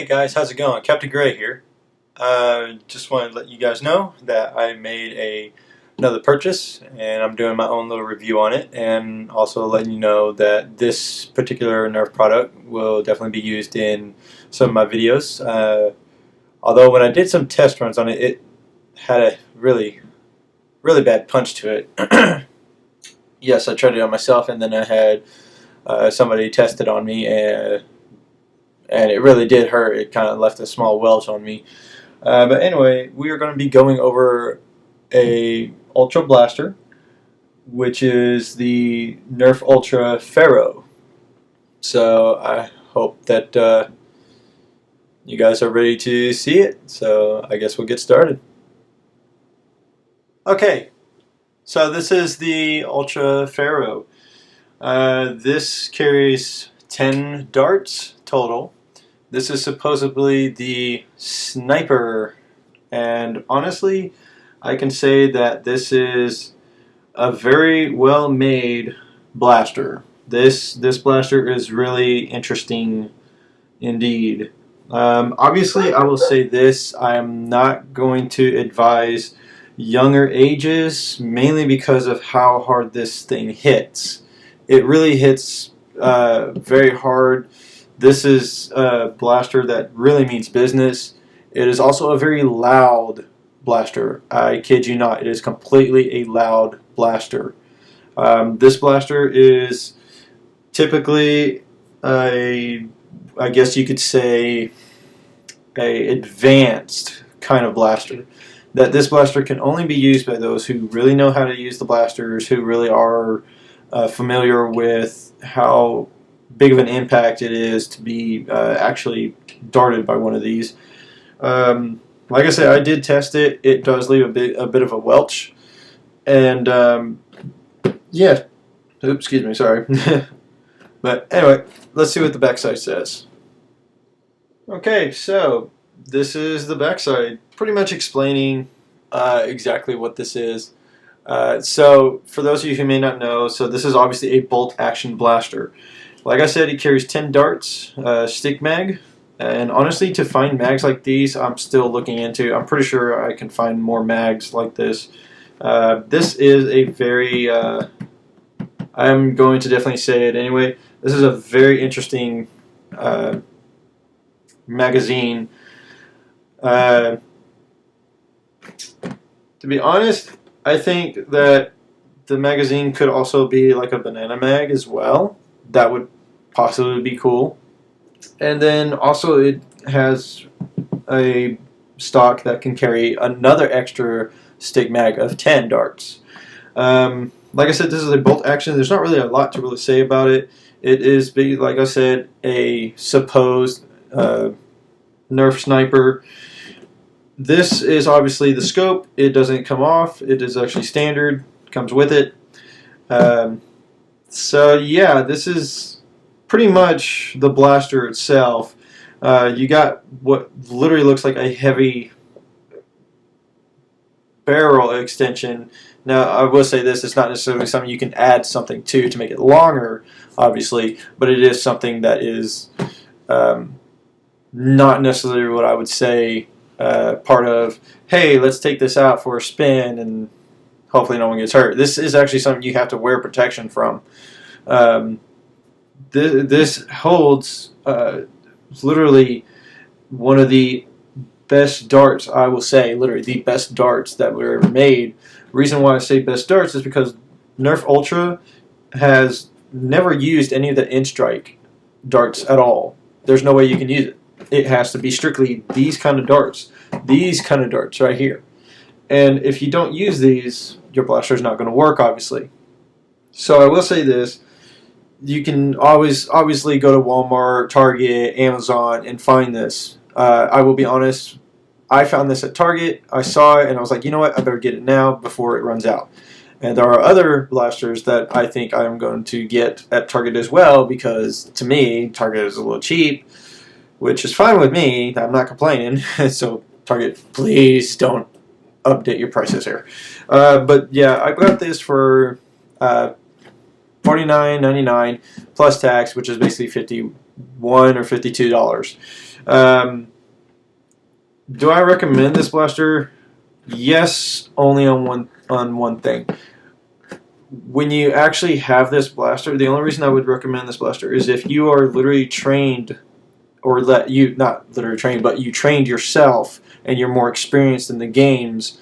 guys, how's it going? Captain Gray here. Just wanted to let you guys know that I made another purchase and I'm doing my own little review on it, and also letting you know that this particular Nerf product will definitely be used in some of my videos. Although when I did some test runs on it, it had a really bad punch to it. Yes, I tried it on myself, and then I had somebody test it on me, and it really did hurt. It kind of left a small welch on me. But anyway, we are going to be going over a Ultra Blaster, which is the Nerf Ultra PHARAOH. So I hope that you guys are ready to see it. So I guess we'll get started. Okay, so this is the Ultra PHARAOH. This carries 10 darts total. This is supposedly the sniper, and honestly, I can say that this is a very well made blaster. This blaster is really interesting indeed. Obviously, I will say this: I'm not going to advise younger ages, mainly because of how hard this thing hits. It really hits very hard. This is a blaster that really means business. It is also a very loud blaster. I kid you not, it is completely a loud blaster. This blaster is typically I guess you could say, a advanced kind of blaster. That this blaster can only be used by those who really know how to use the blasters, who really are familiar with how big of an impact it is to be actually darted by one of these. Like I said, I did test it. It does leave a bit of a welch, and yeah. Oops, excuse me, sorry. But anyway, let's see what the backside says. Okay, so this is the backside, pretty much explaining exactly what this is. So for those of you who may not know, so this is obviously a bolt action blaster. Like I said, it carries 10 darts, stick mag, and honestly, to find mags like these, I'm still looking into. I'm pretty sure I can find more mags like this. This is a very, I'm going to definitely say it anyway, this is a very interesting magazine. To be honest, I think that the magazine could also be like a banana mag as well. That would possibly be cool. And then also it has a stock that can carry another extra stick mag of 10 darts. Like I said, this is a bolt action. There's not really a lot to really say about it. It is, like I said, a supposed Nerf sniper. This is obviously the scope. It doesn't come off. It is actually standard. Comes with it. So yeah, this is pretty much the blaster itself. You got what literally looks like a heavy barrel extension. Now, I will say this, it's not necessarily something you can add something to make it longer, obviously, but it is something that is not necessarily what I would say part of, hey, let's take this out for a spin and hopefully no one gets hurt. This is actually something you have to wear protection from. This holds literally one of the best darts, I will say, literally the best darts that were ever made. The reason why I say best darts is because Nerf Ultra has never used any of the in-strike darts at all. There's no way you can use it. It has to be strictly these kind of darts. These kind of darts right here. And if you don't use these, your blaster is not going to work, obviously. So I will say this. You can always obviously go to Walmart, Target, Amazon, and find this. I will be honest, I found this at Target. I saw it and I was like, you know what, I better get it now before it runs out. And there are other blasters that I think I'm going to get at Target as well, because to me, Target is a little cheap, which is fine with me. I'm not complaining. So Target, please don't update your prices here. But yeah, I got this for $49.99 plus tax, which is basically $51 or $52. Um, do I recommend this blaster? Yes, only on one thing. When you actually have this blaster, the only reason I would recommend this blaster is if you are literally trained, or not literally trained, but you trained yourself and you're more experienced in the games.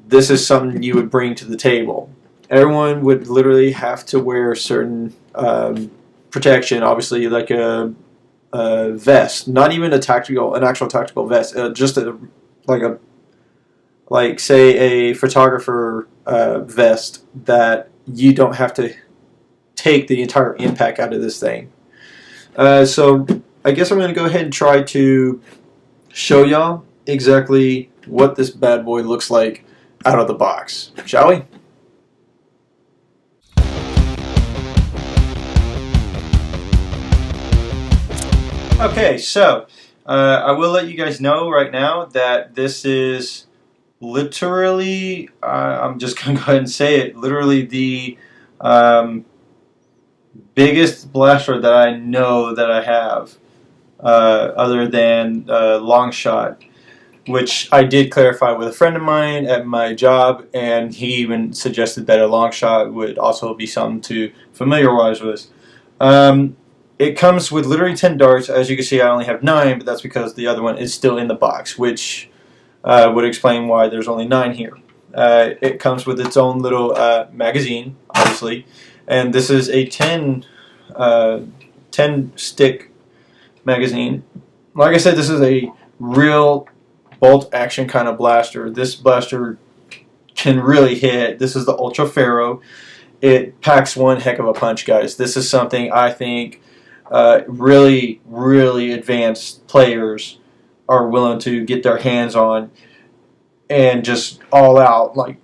This is something you would bring to the table. Everyone would literally have to wear certain protection, obviously, like a vest, not even an actual tactical vest, just like say a photographer vest that you don't have to take the entire impact out of this thing. So I guess I'm going to go ahead and try to show y'all exactly what this bad boy looks like out of the box, shall we? Okay, so I will let you guys know right now that this is literally, I'm just going to go ahead and say it, literally the biggest blaster that I know that I have, other than long shot, which I did clarify with a friend of mine at my job, and he even suggested that a long shot would also be something to familiarize with. It comes with literally 10 darts. As you can see, I only have 9, but that's because the other one is still in the box, which would explain why there's only 9 here. It comes with its own little magazine, obviously, and this is a 10 stick magazine. Like I said, this is a real bolt action kind of blaster. This blaster can really hit. This is the Ultra PHARAOH. It packs one heck of a punch, guys. This is something I think really, really advanced players are willing to get their hands on and just all out. Like,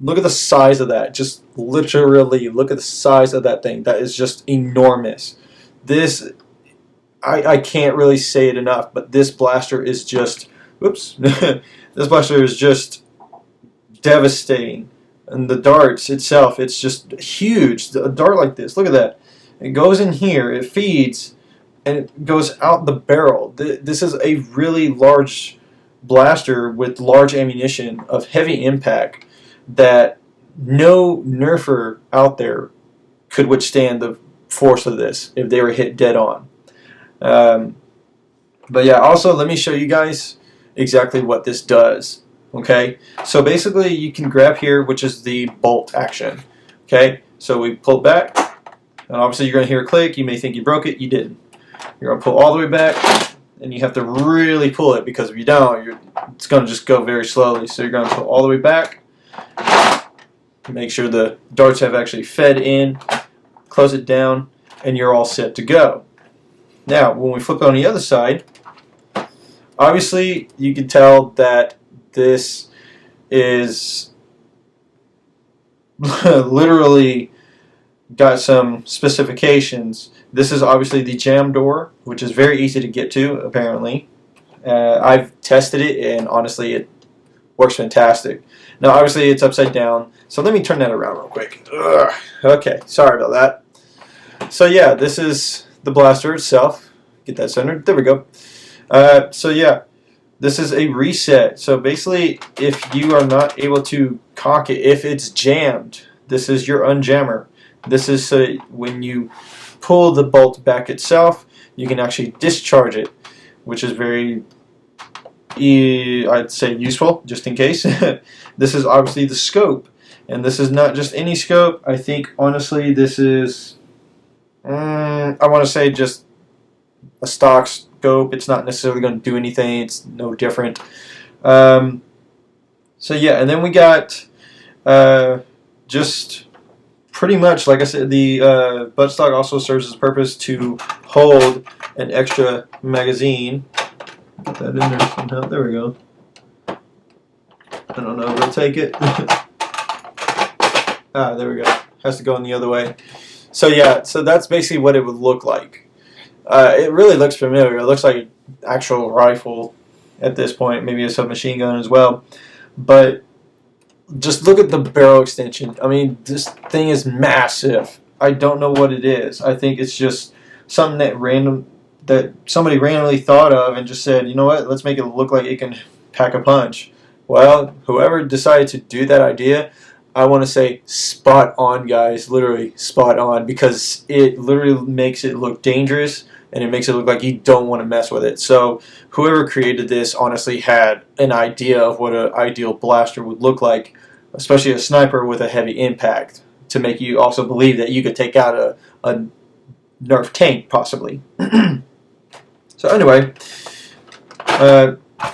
look at the size of that. Just literally look at the size of that thing. That is just enormous. This, I can't really say it enough, but this blaster is just, whoops, this blaster is just devastating. And the darts itself, it's just huge. A dart like this, look at that. It goes in here, it feeds, and it goes out the barrel. This is a really large blaster with large ammunition of heavy impact that no Nerfer out there could withstand the force of this if they were hit dead on. But yeah, also let me show you guys exactly what this does. Okay, so basically you can grab here, which is the bolt action. Okay, so we pull back, and obviously you're going to hear a click. You may think you broke it, you didn't. You're going to pull all the way back, and you have to really pull it, because if you don't, it's going to just go very slowly. So you're going to pull all the way back, make sure the darts have actually fed in, close it down, and you're all set to go. Now, when we flip on the other side, obviously you can tell that this is literally got some specifications. This is obviously the jam door, which is very easy to get to, apparently. I've tested it, and honestly, it works fantastic. Now, obviously, it's upside down, so let me turn that around real quick. Ugh. Okay, sorry about that. So yeah, this is the blaster itself. Get that centered. There we go. So yeah, this is a reset. So basically, if you are not able to cock it, if it's jammed, this is your unjammer. This is so when you pull the bolt back itself, you can actually discharge it, which is very, I'd say, useful, just in case. This is obviously the scope, and this is not just any scope. I think, honestly, this is, I want to say, just a stock scope. It's not necessarily going to do anything. It's no different. So yeah, and then we got just pretty much, like I said, the buttstock also serves as a purpose to hold an extra magazine. Get that in there somehow. There we go. I don't know. We'll take it. There we go. Has to go in the other way. So yeah, so that's basically what it would look like. It really looks familiar. It looks like an actual rifle at this point. Maybe a submachine gun as well. But just look at the barrel extension. I mean, this thing is massive. I don't know what it is. I think it's just something that that somebody randomly thought of and just said, you know what, let's make it look like it can pack a punch. Well, whoever decided to do that idea, I want to say spot on, guys, literally spot on, because it literally makes it look dangerous and it makes it look like you don't want to mess with it. So whoever created this honestly had an idea of what an ideal blaster would look like, especially a sniper with a heavy impact, to make you also believe that you could take out a Nerf tank, possibly. So anyway,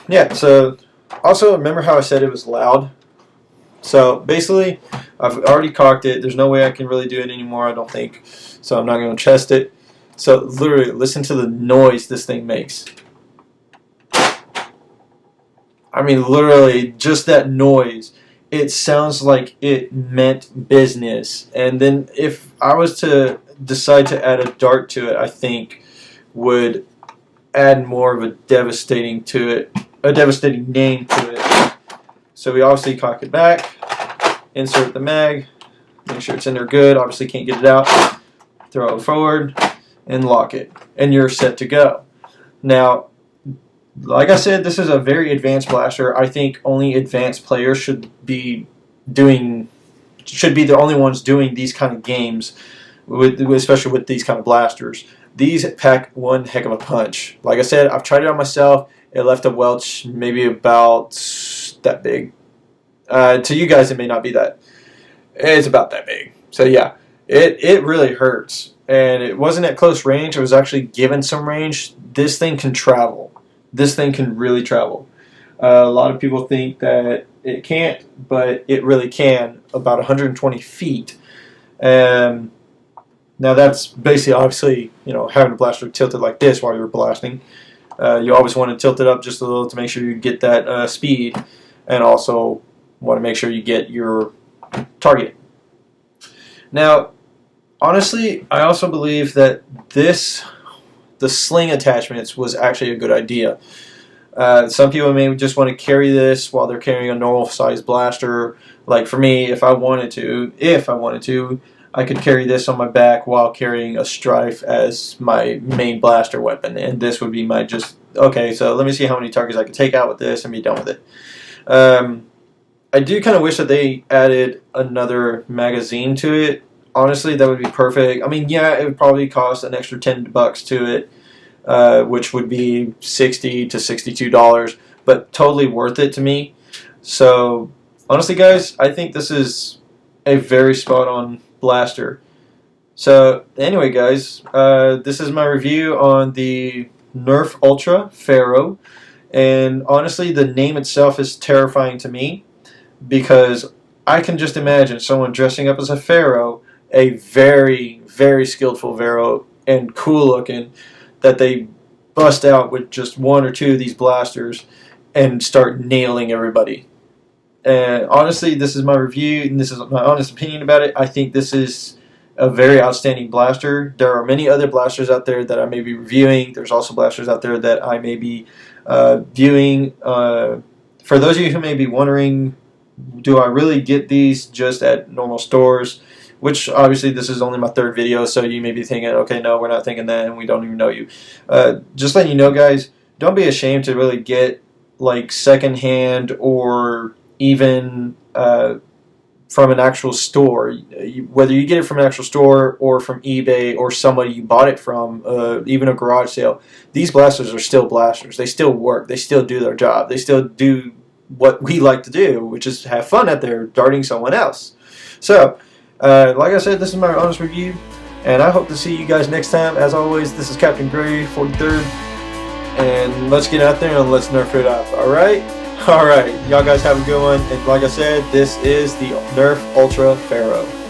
yeah, so also remember how I said it was loud? So basically, I've already cocked it. There's no way I can really do it anymore, I don't think. So I'm not going to test it. So literally, listen to the noise this thing makes. I mean, literally, just that noise. It sounds like it meant business. And then if I was to decide to add a dart to it, I think would add more of a devastating name to it. So we obviously cock it back, insert the mag, make sure it's in there good. Obviously can't get it out. Throw it forward and lock it, and you're set to go. Now, like I said, this is a very advanced blaster. I think only advanced players should be the only ones doing these kind of games, especially with these kind of blasters. These pack one heck of a punch. Like I said, I've tried it on myself. It left a welch maybe about that big. To you guys, it may not be that. It's about that big. So yeah, it really hurts. And it wasn't at close range. It was actually given some range. This thing can travel. This thing can really travel. A lot of people think that it can't, but it really can, about 120 feet. Now that's basically, obviously, you know, having a blaster tilted like this while you're blasting. You always want to tilt it up just a little to make sure you get that speed, and also want to make sure you get your target. Now, honestly, I also believe that the sling attachments was actually a good idea. Some people may just want to carry this while they're carrying a normal size blaster. Like for me, if I wanted to, I could carry this on my back while carrying a Strife as my main blaster weapon, and this would be my okay, so let me see how many targets I can take out with this and be done with it. I do kind of wish that they added another magazine to it. Honestly, that would be perfect. I mean, yeah, it would probably cost an extra $10 to it, which would be $60 to $62, but totally worth it to me. So, honestly, guys, I think this is a very spot-on blaster. So, anyway, guys, this is my review on the Nerf Ultra PHARAOH, and honestly, the name itself is terrifying to me, because I can just imagine someone dressing up as a PHARAOH, a very, very skillful PHARAOH, and cool looking, that they bust out with just one or two of these blasters and start nailing everybody. And honestly, this is my review, and this is my honest opinion about it. I think this is a very outstanding blaster. There are many other blasters out there that I may be reviewing. There's also blasters out there that I may be viewing. For those of you who may be wondering, do I really get these just at normal stores? Which, obviously, this is only my third video, so you may be thinking, okay, no, we're not thinking that, and we don't even know you. Just letting you know, guys, don't be ashamed to really get, like, secondhand or even from an actual store. Whether you get it from an actual store or from eBay or somebody you bought it from, even a garage sale, these blasters are still blasters. They still work. They still do their job. They still do what we like to do, which is have fun out there darting someone else. So, like I said, this is my honest review, and I hope to see you guys next time. As always, this is Captain Gray, 43rd, and let's get out there and let's Nerf it up, alright? Alright, y'all guys have a good one, and like I said, this is the Nerf Ultra PHARAOH.